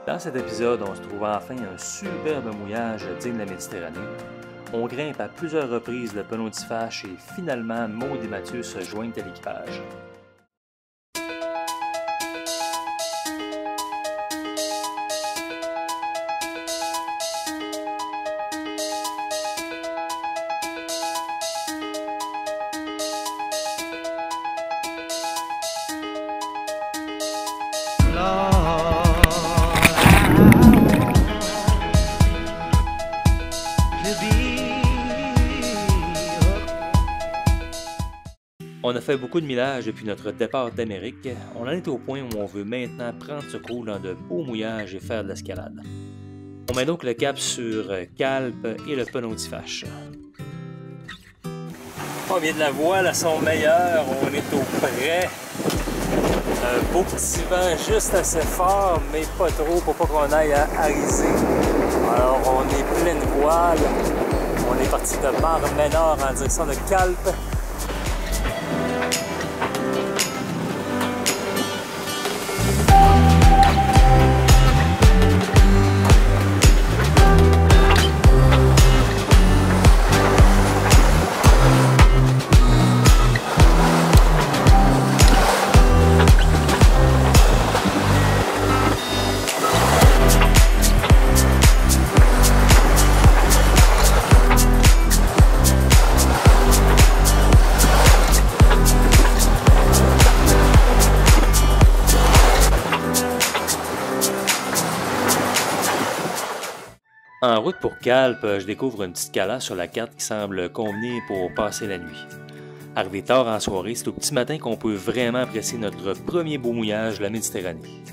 Dans cet épisode, on se trouve enfin un superbe mouillage digne de la Méditerranée. On grimpe à plusieurs reprises le Penautifach et finalement, Maud et Mathieu se joignent à l'équipage. On a fait beaucoup de millage depuis notre départ d'Amérique. On en est au point où on veut maintenant prendre ce coup dans de beaux mouillages et faire de l'escalade. On met donc le cap sur Calpe et le Penautifach. On vient de la voile à son meilleur, on est au près. Un beau petit vent juste assez fort, mais pas trop pour pas qu'on aille à Arizé. Alors on est pleine voile. On est parti de Mar-Menor en direction de Calpe. En route pour Calpe, je découvre une petite cala sur la carte qui semble convenir pour passer la nuit. Arrivé tard en soirée, c'est au petit matin qu'on peut vraiment apprécier notre premier beau mouillage de la Méditerranée.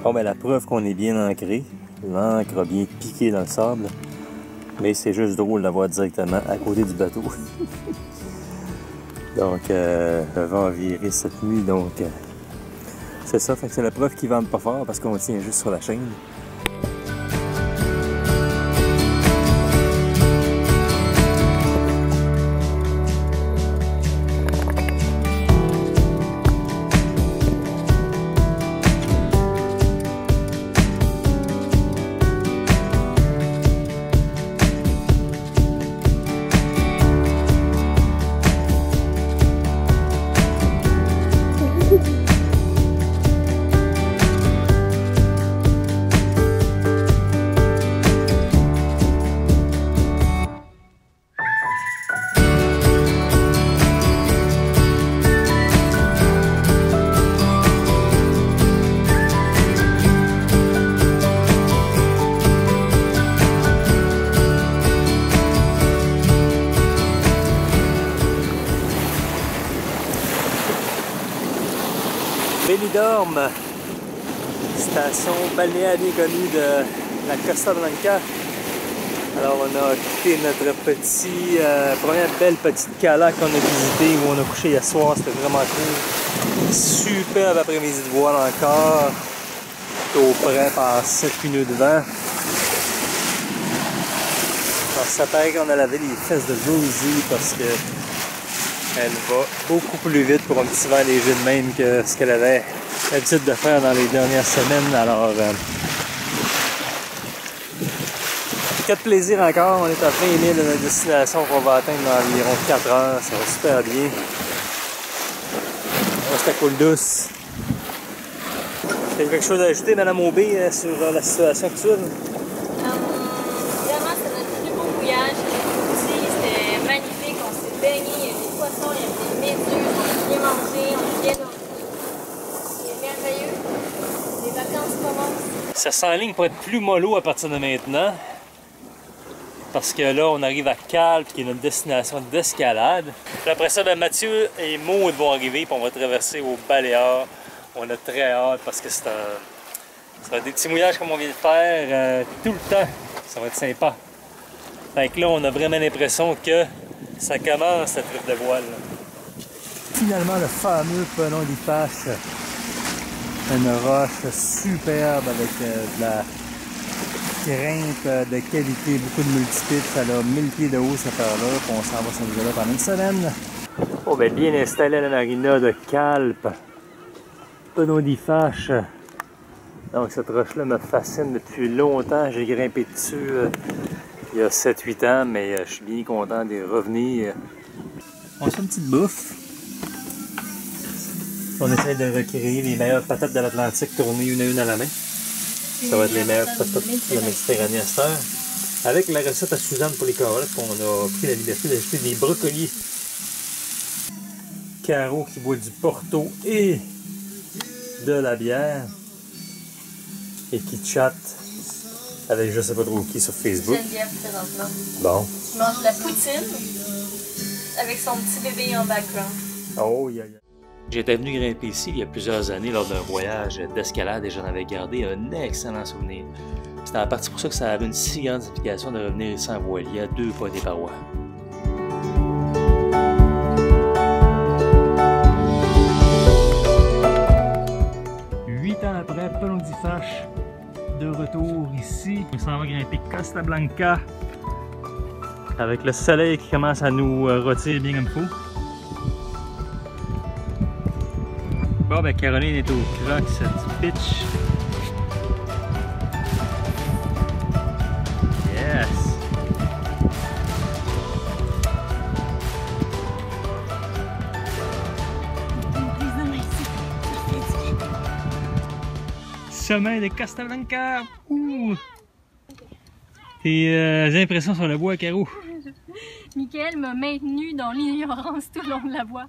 Bon, ben la preuve qu'on est bien ancré, l'ancre bien piquée dans le sable, mais c'est juste drôle d'avoir directement à côté du bateau. Donc, le vent a viré cette nuit, donc c'est ça, fait que c'est la preuve qu'il vente pas fort parce qu'on tient juste sur la chaîne. Benidorm, station balnéaire bien connue de la Costa Blanca. Alors on a quitté notre première belle petite cala qu'on a visitée où on a couché hier soir, c'était vraiment cool. Superbe après-midi de voile encore, au près par 7 nœuds de vent. Alors ça paraît qu'on a lavé les fesses de Rosie parce que elle va beaucoup plus vite pour un petit vent léger de même que ce qu'elle avait l'habitude de faire dans les dernières semaines. Alors, quel plaisir encore. On est à 20 000 de notre destination qu'on va atteindre dans environ 4 heures. Ça va super bien. Ça coule douce. Quelque chose à ajouter, Mme Aubé, sur la situation actuelle? Évidemment, c'est notre plus beau mouillage. C'était magnifique. On s'est baigné. Il y a des poissons, il y a des méduses. On a bien mangé, on a bien dormi. C'est merveilleux. Les vacances commencent. Ça s'enligne pour être plus mollo à partir de maintenant. Parce que là, on arrive à Calpe, qui est notre destination d'escalade. Puis après ça, ben, Mathieu et Maud vont arriver, puis on va traverser aux Baléares On a très hâte parce que ça va être des petits mouillages comme on vient de faire tout le temps. Ça va être sympa. Fait que là, on a vraiment l'impression que ça commence la trip de voile. Finalement, le fameux pelon d'Ipache. Une roche superbe avec de la grimpe de qualité, beaucoup de multipitch. Ça a 1000 pieds de haut, cette affaire-là. On s'en va s'amuser là pendant une semaine. Oh, ben bien installé à la marina de Calpe. Pelon d'Ipache. Donc cette roche-là me fascine depuis longtemps. J'ai grimpé dessus il y a 7-8 ans, mais je suis bien content d'y revenir. On se fait une petite bouffe. On essaie de recréer les meilleures patates de l'Atlantique tournées une à une à la main. Ça va être les meilleures patates de la Méditerranée à cette heure. Avec la recette à Suzanne pour les carottes, on a pris la liberté d'ajouter des brocolis. Caro qui boit du Porto et de la bière. Et qui chatte avec je sais pas trop qui sur Facebook. Geneviève, présentement. Bon. Je mange de la poutine avec son petit bébé en background. Oh, yeah, yeah. J'étais venu grimper ici il y a plusieurs années lors d'un voyage d'escalade et j'en avais gardé un excellent souvenir. C'était en partie pour ça que ça avait une si grande implication de revenir ici en voilier à 2 pas des parois. Après, pelon d'Ipache, de retour ici. On s'en va grimper Costa Blanca avec le soleil qui commence à nous rôtir bien comme il faut. Bon, ben Caroline est au croc, cette pitch. Yes! Sommet de Costa Blanca! Ouh! Tes impressions sur le bois, Caro? Michael m'a maintenu dans l'ignorance tout le long de la voie.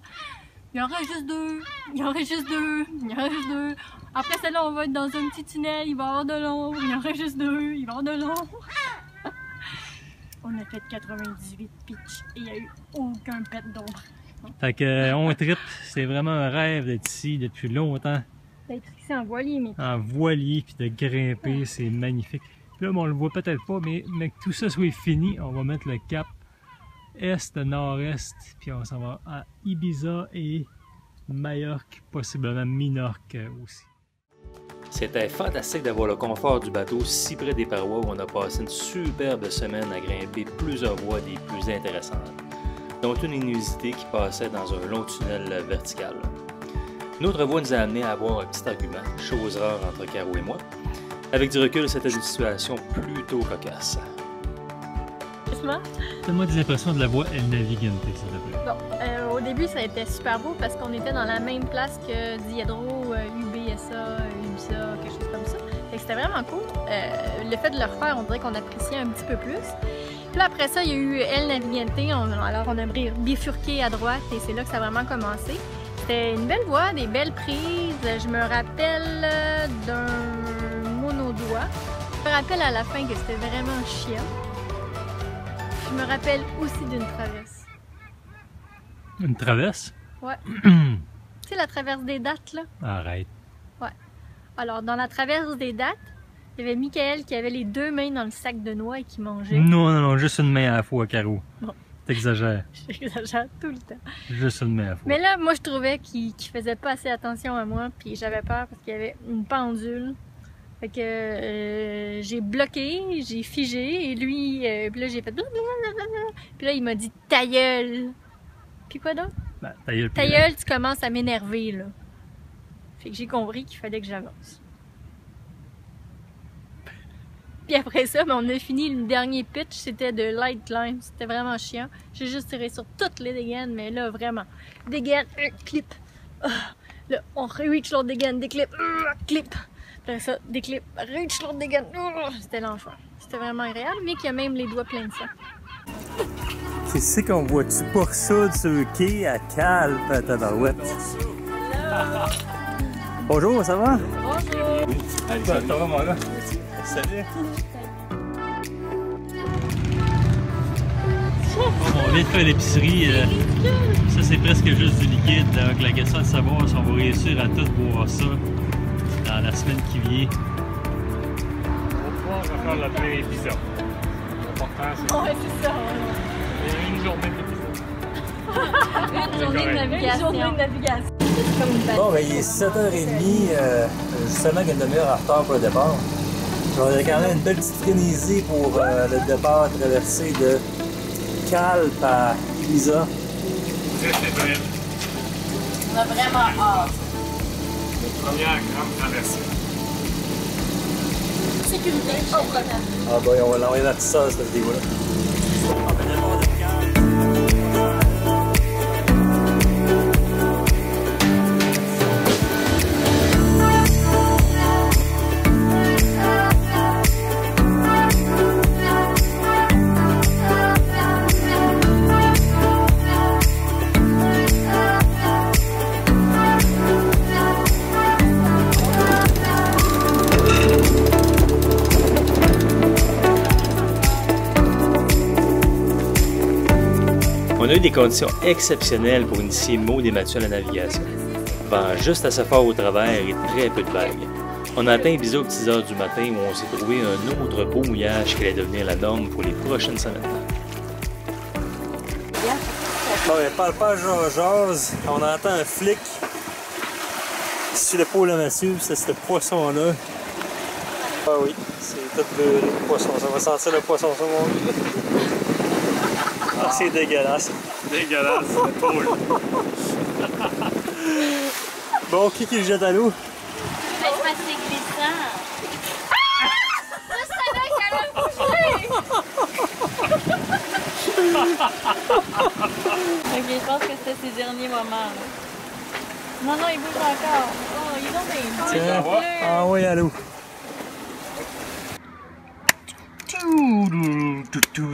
Il y en reste juste 2, il y en reste juste 2, il y en reste juste 2. Après celle-là, on va être dans un petit tunnel, il va y avoir de l'ombre, il y en reste juste 2, il va y avoir de l'ombre. On a fait 98 pitch et il n'y a eu aucun pet d'ombre. Fait que on trip, c'est vraiment un rêve d'être ici depuis longtemps. D'être ici en voilier, mais... En voilier, puis de grimper, c'est magnifique. Puis là, on le voit peut-être pas, mais que tout ça soit fini, on va mettre le cap est-nord-est, puis on s'en va à Ibiza et Majorque, possiblement Minorque aussi. C'était fantastique d'avoir le confort du bateau si près des parois où on a passé une superbe semaine à grimper plusieurs voies des plus intéressantes, dont une inusité qui passait dans un long tunnel vertical. Notre voie nous a amené à avoir un petit argument, chose rare entre Caro et moi. Avec du recul, c'était une situation plutôt cocasse. Donne-moi des impressions de la voie El Navigante, s'il te plaît. Bon, au début, ça a été super beau parce qu'on était dans la même place que Diadro, UBSA, Ibiza, quelque chose comme ça. Fait que c'était vraiment cool. Le fait de le refaire, on dirait qu'on appréciait un petit peu plus. Puis là, après ça, il y a eu El Navigante. Alors, on a bifurqué à droite et c'est là que ça a vraiment commencé. C'était une belle voie, des belles prises. Je me rappelle d'un monodoigt. Je me rappelle à la fin que c'était vraiment chiant. Je me rappelle aussi d'une traverse. Une traverse? Ouais. Tu sais, la traverse des dattes, là? Arrête. Ouais. Alors, dans la traverse des dattes, il y avait Michael qui avait les 2 mains dans le sac de noix et qui mangeait. Non, non, non, juste une main à la fois, Caro. Bon. T'exagères. J'exagère tout le temps. Juste une main à la fois. Mais là, moi, je trouvais qu'il faisait pas assez attention à moi, puis j'avais peur parce qu'il y avait une pendule. Fait que j'ai bloqué, j'ai figé, et lui, puis là, j'ai fait blablabla. Puis là, il m'a dit « ta gueule ». Puis quoi d'autre? Ben, ta gueule, ta gueule, tu commences à m'énerver, là. Fait que j'ai compris qu'il fallait que j'avance. Puis après ça, ben, on a fini le dernier pitch, c'était de light climb, c'était vraiment chiant. J'ai juste tiré sur toutes les dégaines, mais là, vraiment. Dégaine, clip. Là, on reach l'autre dégaine, déclip, clip. Après ça, déclip, reach l'autre dégaine. C'était l'enfer. C'était vraiment agréable, mais qu'il y a même les doigts pleins de sang. C'est ici qu'on voit-tu pour ça sur le quai à Calpe, à Tabarouette. Bonjour, ça va? Bonjour! Allez, ça va, mon gars? Salut! On vient de faire l'épicerie. Ça, c'est presque juste du liquide. Donc, la question est de savoir si on va réussir à tout boire ça dans la semaine qui vient. On va pouvoir faire le plein épisode. L'important, c'est Ouais, c'est ça. une journée d'épisode. Une journée de navigation. Une journée de navigation. C'est comme une belle. Bon, ben, il est 7h30. Justement, il y a une demi-heure en retard pour le départ. On a quand même une belle petite frénésie pour le départ traversé de Calpe à Ibiza. C'est vrai. On a vraiment hâte. Première grande traversée. Sécurité. Ah ben, on va l'envoyer dans tout ça, cette vidéo-là. On a eu des conditions exceptionnelles pour initier Maud et Mathieu à la navigation. Vent juste assez fort au travers et très peu de vagues. On a atteint Ibiza aux petites heures du matin où on s'est trouvé un autre beau mouillage qui allait devenir la norme pour les prochaines semaines. Bon, parle pas jase, on entend un flic sur l'épaule à Mathieu, c'est ce poisson-là. Ah oui, c'est tout le poisson, ça va sentir le poisson sur mon lit. Ah, c'est dégueulasse. Dégueulasse, c'est drôle. Bon, qui le jette à l'eau? Mais c'est parce que c'est glissant. Je savais qu'elle allait bouger! Ok, je pense que c'était ses derniers moments. Non, non, il bouge encore. Oh, ils ont des Tiens, ah oui, à l'eau.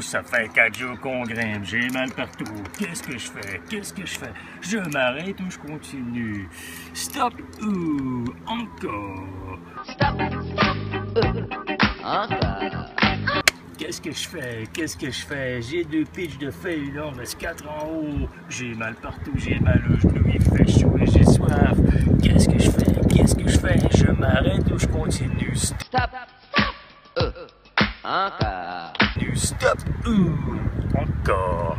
Ça fait 4 jours qu'on grimpe, j'ai mal partout. Qu'est-ce que je fais? Qu'est-ce que je fais? Je m'arrête ou je continue? Stop ou encore? Stop. Encore. Qu'est-ce que je fais? Qu'est-ce que je fais? J'ai 2 pitches de feuilles, là, mais 4 en haut. J'ai mal partout, j'ai mal au genou, il fait chaud et j'ai soif. Qu'est-ce que je fais? Qu'est-ce que je fais? Je m'arrête ou je continue? Stop. Encore. Stop. Encore.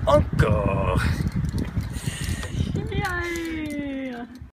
Encore. Yay!